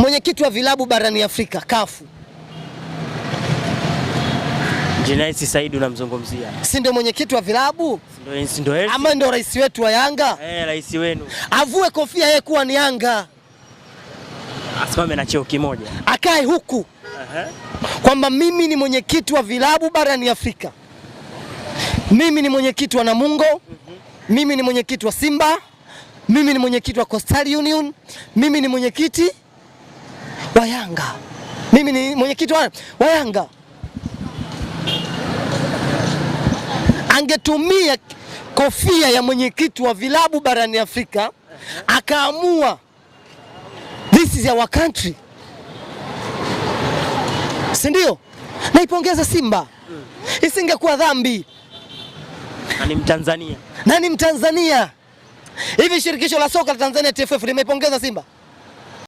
mwenyekiti wa vilabu barani Afrika kafu. Jinasi Said unamzungumzia. Si ndio mwenyekiti wa vilabu? Si ndio ama ndio rais wetu wa Yanga? Rais wenu. Avue kofia yeye kuwa ni Yanga. Asimame na cheo kimoja. Akae huku. Kwamba mimi ni mwenyekiti wa vilabu barani Afrika. Mimi ni mwenyekiti wa Namungo. Mimi ni mwenyekiti wa Simba. Mimi ni mwenyekiti wa Coastal Union. Mimi ni mwenyekiti wa Yanga. Mimi ni mwenyekiti wa Yanga. Angetumia kofia ya mwenyekiti wa vilabu barani Afrika, akaamua this is our country. Si ndio? Naipongeza Simba. Isingekuwa dhambi. Na ni Mtanzania. Hivi shirikisho la soka la Tanzania TFF limeipongeza Simba?